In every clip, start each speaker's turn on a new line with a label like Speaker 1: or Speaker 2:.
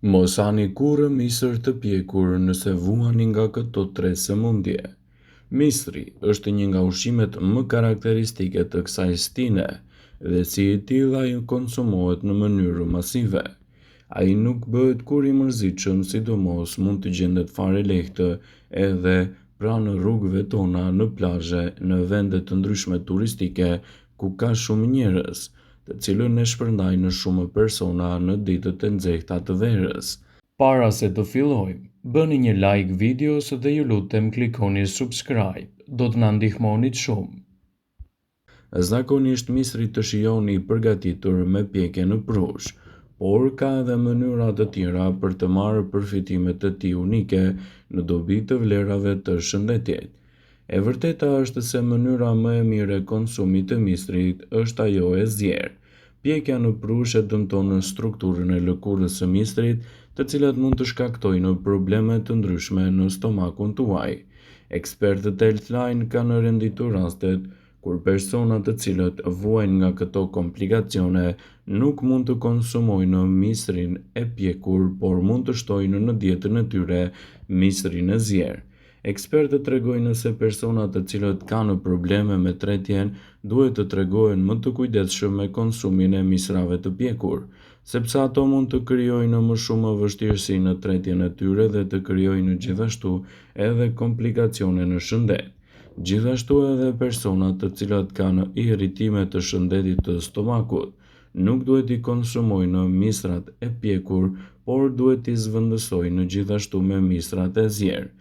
Speaker 1: Mos hani kurrë misër të pjekur nëse vuani nga këto tre sëmundje. Misri është një nga ushqimet më karakteristike të kësaj stine dhe si i tillë ai konsumohet në mënyrë masive. Ai nuk bëhet kur i mërzitshëm, sidomos mund të gjendet fare lehtë edhe pranë rrugëve tona, në plazhe, në vende të ndryshme turistike ku ka shumë njerëz, të cilën e shpërndajnë shumë persona në ditët e nxehta të verës. Para se të fillojmë, bëni një like videos dhe ju lutem klikoni subscribe, do të na ndihmonit shumë. Zakonisht misri të shijoni i përgatitur me pjekje në prush, por ka edhe mënyra të tjera për të marrë përfitimet e tij unike në dobi të vlerave të shëndetit. E vërteta është se mënyra më e mirë e konsumit të misrit është ajo e zjerë. Pjekja në prush e dëmton strukturën e lëkurës së misrit, të cilat mund të shkaktojnë probleme të ndryshme në stomakun tuaj. Ekspertët Healthline kanë renditur rastet kur persona të cilët vuajnë nga këto komplikacione nuk mund të konsumojnë misrin e pjekur, por mund të shtojnë në dietën e tyre misrin e zjerë. Ekspertët tregojnë se personat të cilët kanë probleme me tretjen duhet të tregohen më të kujdesshëm me konsumin e misrave të pjekur, sepse ato mund të krijojnë më shumë vështirësi në tretjen e tyre dhe të krijojnë gjithashtu edhe komplikacione në shëndet. Gjithashtu edhe personat të cilat kanë irritime të shëndetit të stomakut nuk duhet i konsumojnë misrat e pjekur, por duhet i zvendësojnë gjithashtu me misrat e zjerë.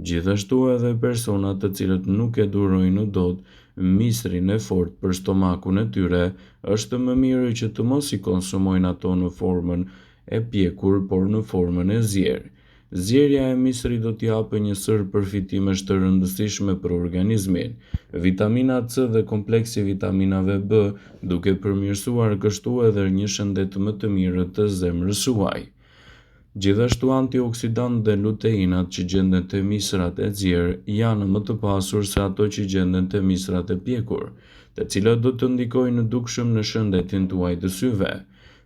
Speaker 1: Gjithashtu edhe personat të cilët nuk e durojnë dot misrin e fortë për stomakun e tyre, është më mirë që të mos i konsumojnë ato në formën e pjekur, por në formën e zjerë. Zjerja e misrit do t'i japë një sër përfitimesh të rëndësishme për organizmin. Vitamina C dhe kompleksi vitaminave B, duke përmirësuar kështu edhe një shëndet më të mirë të zemrës suaj. Gjithashtu antioksidantë dhe luteinat që gjenden te misrat e zjerë janë më të pasur se ato që gjenden te misrat e pjekur, të cilat do të ndikojnë dukshëm në shëndetin tuaj të syve.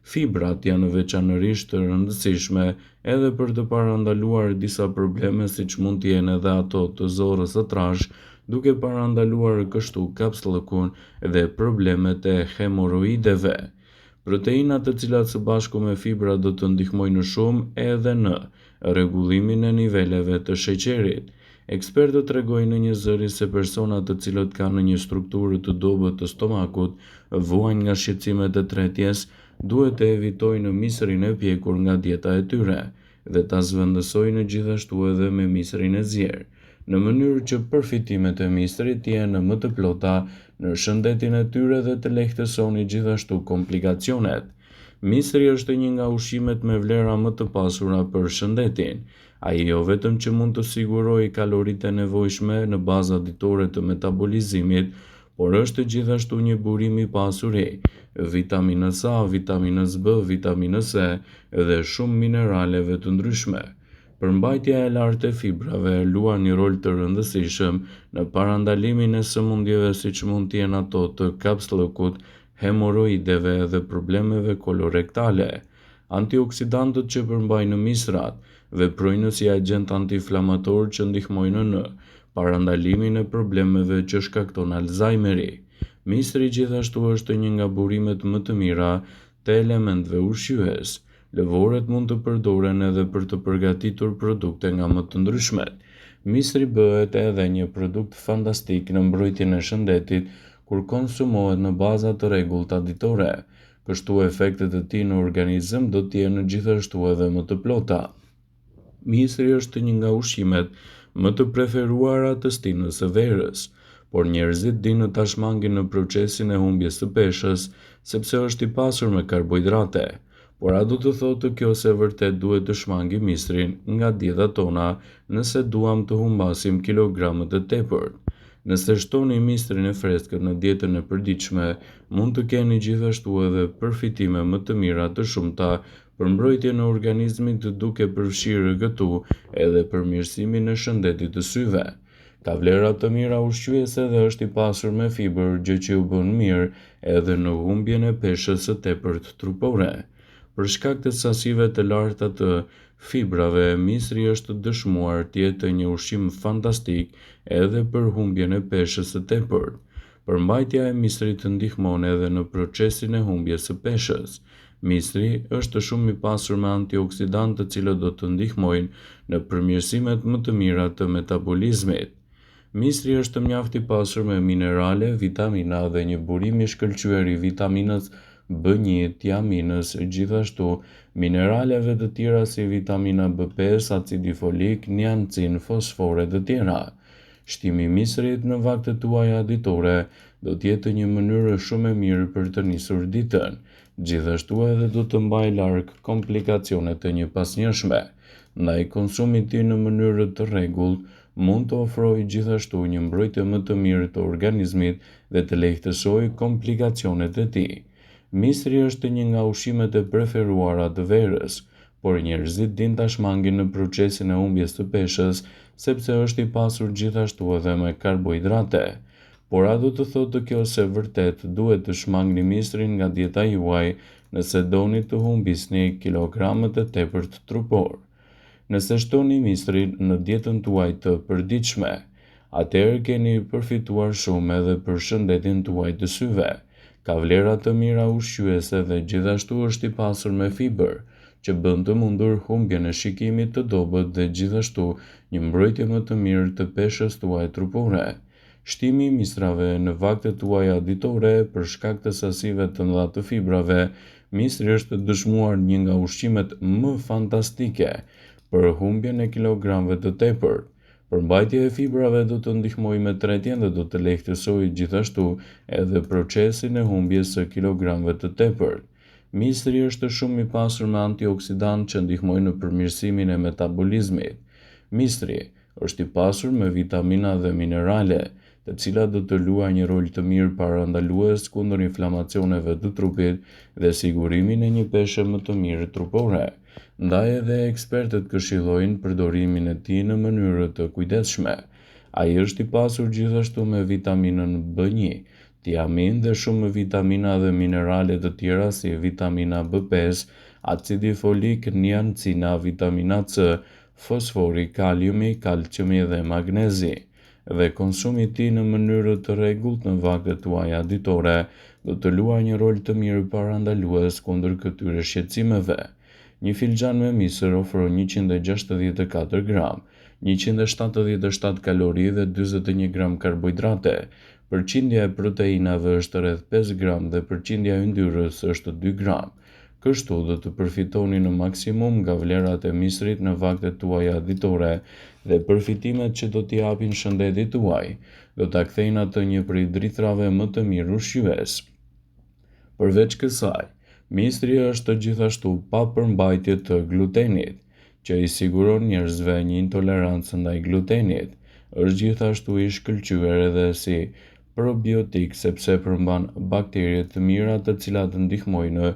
Speaker 1: Fibrat janë veçanërisht të rëndësishme edhe për të parandaluar disa probleme siç mund të jenë edhe ato të zorrës së trashë, duke parandaluar kështu kapsllëkun dhe problemet e hemoroideve. Proteinat të cilat së bashku me fibra do të ndihmojnë shumë edhe në rregullimin e niveleve të sheqerit. Ekspertët tregojnë një zëri se personat të cilët kanë një strukturë të dobët të stomakut vuajnë nga shqetësimet e tretjes, duhet të evitojnë misrin e pjekur nga dieta e tyre dhe ta zvendësojnë gjithashtu edhe me misrin e zjerë, në mënyrë që përfitimet e misrit të jenë më të plota në shëndetin e tyre dhe të lehtësoni gjithashtu komplikacionet. Misri është një nga ushqimet me vlera më të pasura për shëndetin. Ai jo vetëm që mund të sigurojë kaloritë e nevojshme në baza ditore të metabolizimit, por është gjithashtu një burim i pasuri, vitaminës A, vitaminës B, vitaminës E dhe shumë mineraleve të ndryshme. Përmbajtja e lartë e fibrave luan një rol të rëndësishëm në parandalimin e sëmundjeve siç mund të jenë ato të kapsllëkut, hemoroideve dhe problemeve kolorektale. Antioksidantët që përmbajnë misrat veprojnë si agent antiinflamator që ndihmojnë në parandalimin e problemeve që shkakton Alzheimeri. Misri gjithashtu është një nga burimet më të mira të elementeve ushqyes. Lëvorët mund të përdoren edhe për të përgatitur produkte nga më të ndryshmet. Misri bëhet edhe një produkt fantastik në mbrojtjen e shëndetit kur konsumohet në baza të rregullta ditore. Kështu efektet e tij në organizëm do të jenë gjithashtu edhe më të plota. Misri është një nga ushqimet më të preferuara të stinës së verës, por njerëzit dinë ta shmangin në procesin e humbjes së peshës, sepse është i pasur me karbohidrate. Por a do të thotë kjo se vërtet duhet të shmangim misrin nga dietat tona nëse duam të humbasim kilogramë të tepërt? Nëse shtoni misrin e freskët në dietën e përditshme, mund të keni gjithashtu edhe përfitime më të mira të shumta për mbrojtjen e organizmit, duke përfshirë këtu edhe përmirësimin e shëndetit të syve. Ka vlera të mira ushqyese dhe është i pasur me fibër, gjë që u bën mirë edhe në humbjen e peshës së tepërt trupore. Për shkak të sasive të larta të fibrave, misri është dëshmuar të jetë një ushqim fantastik edhe për humbjen e peshës së tepërt. Përmbajtja e misrit ndihmon edhe në procesin e humbjes së peshës. Misri është shumë i pasur me antioksidantë të cilët do të ndihmojnë në përmirësimet më të mira të metabolizmit. Misri është mjaft i pasur me minerale, vitamina dhe një burim i shkëlqyer i vitaminës B1, tiaminës, gjithashtu mineraleve të tjera si vitamina B5, acidi folik, niacin, fosfor e të tjera. Shtimi i misrit në vaktet tuaja ditore do të jetë një mënyrë shumë e mirë për të nisur ditën. Gjithashtu edhe do të mbajë larg komplikacionet e një pasnjëshme. Ndaj konsumit të tij në mënyrë të rregullt mund të ofrojë gjithashtu një mbrojtje më të mirë të organizmit dhe të lehtësojë komplikacionet e tij. Misri është një nga ushqimet e preferuara të verës, por njerëzit din ta shmangin në procesin e humbjes së peshës sepse është i pasur gjithashtu edhe me karbohidrate. Por a do të thotë kjo se vërtet duhet të shmangni misrin nga dieta juaj nëse doni të humbisni kilogramet e tepërt trupor? Nëse shtoni misrin në dietën tuaj të përditshme, atëherë keni përfituar shumë edhe për shëndetin tuaj të syve. Ka vlera të mira ushqyese dhe gjithashtu është i pasur me fiber, që bën të mundur humbjen e shikimit të dobët dhe gjithashtu një mbrojtje më të mirë të peshës tuaj trupore. Shtimi i misrave në vaktet tuaja ditore për shkak të sasive të mëdha të fibrave, misri është dëshmuar një nga ushqimet më fantastike për humbjen e kilogramëve të tepërt. Përmbajtja e fibrave do të ndihmojë me tretjen dhe do të lehtësojë gjithashtu edhe procesin e humbjes së kilogramëve të tepërt. Misri është shumë i pasur me antioksidantë që ndihmojnë në përmirësimin e metabolizmit. Misri është i pasur me vitamina dhe minerale, të cilat do të luajnë një rol të mirë parandalues kundër inflamacioneve të trupit dhe sigurimin e një peshe më të mirë trupore. Ndaj edhe ekspertët këshillojnë përdorimin e tij në mënyrë të kujdesshme. Ai është i pasur gjithashtu me vitaminën B1, tiamin dhe shumë vitamina dhe minerale të tjera si vitamina B5, acidi folik, niacina, vitamina C, fosfori, kaliumi, kalciumi dhe magnezi. Dhe konsumi i tij në mënyrë të rregullt në vaktet tuaja ditore do të luajë një rol të mirë parandalues kundër këtyre shqetësimeve. Një filxhan me misër ofron 164 gram, 177 kalori dhe 41 gram karbohidrate. Përqindja e proteinave është rreth 5 gram dhe përqindja e yndyrës është 2 gram. Kështu do të përfitoni në maksimum nga vlerat e misrit në vaktet tuaja ditore dhe përfitimet që do t'i japin shëndetit tuaj, do t'a kthejnë atë një prej drithrave më të mirë ushqyes. Përveç kësaj, misri është gjithashtu pa përmbajtje të glutenit, që i siguron njerëzve një intolerancë ndaj glutenit. Është gjithashtu i shkëlqyer edhe si probiotik sepse përmban bakterie të mira të cilat ndihmojnë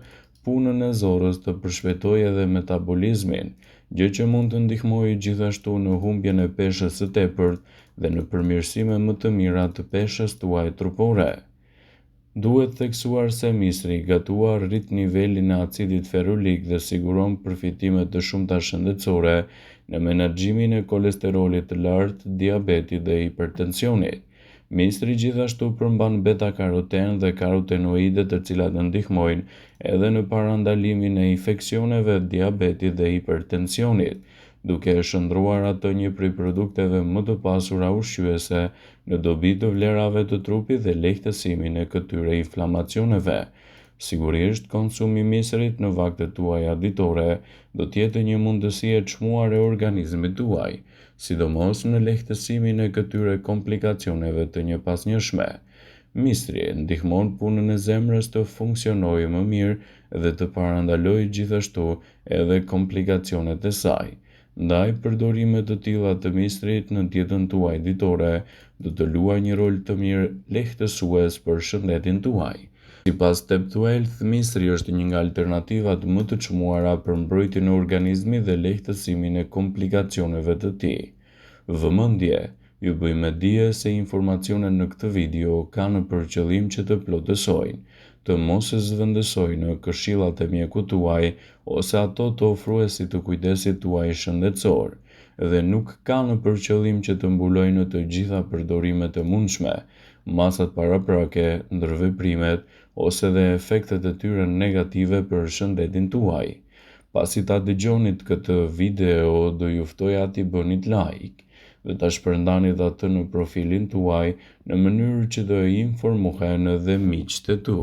Speaker 1: punën e zorrës të përshpejtojë edhe metabolizmin, gjë që mund të ndihmojë gjithashtu në humbjen e peshës së tepërt dhe në përmirësime më të mira të peshës tuaj trupore. Duhet theksuar se misri i gatuar rrit nivelin e acidit ferulik dhe siguron përfitime të shumta shëndetësore në menaxhimin e kolesterolit të lartë, diabetit dhe hipertensionit. Misri gjithashtu përmban beta-karoten dhe karotenoide të cilat ndihmojnë edhe në parandalimin e infeksioneve, diabetit dhe hipertensionit, duke e shndruar atë një prej produkteve më të pasura ushqyese në dobi të vlerave të trupit dhe lehtësimin e këtyre inflamacioneve. Sigurisht, konsumi i misrit në vaktet tuaja ditore do të jetë një mundësi e çmuar e organizmit tuaj, sidomos në lehtësimin e këtyre komplikacioneve të një pasnjëshme. Misri ndihmon punën e zemrës të funksionojë më mirë dhe të parandalojë gjithashtu edhe komplikacionet e saj. Ndaj përdorime të tilla të misrit në dietën tuaj ditore do të luajë një rol të mirë lehtësues për shëndetin tuaj. Sipas Teptuhealth, misri është një nga alternativat më të çmuara për mbrojtjen e organizmit dhe lehtësimin e komplikacioneve të tij. Vëmendje, ju bëjmë dije se informacionet në këtë video kanë për qëllim që të plotësojnë, të mos e zvendësoj në këshillat e mjekut tuaj ose ato të ofruesit të kujdesit tuaj shëndetësor, dhe nuk ka në përqëllim që të mbulojë në të gjitha përdorimet e mundshme, masat paraprake, ndërveprimet ose dhe efektet e tyre negative për shëndetin tuaj. Pasi ta dëgjonit këtë video, do ju ftoja t'i bënit like dhe ta shpërndanit atë në profilin tuaj në mënyrë që të informohen edhe miqtë e tu.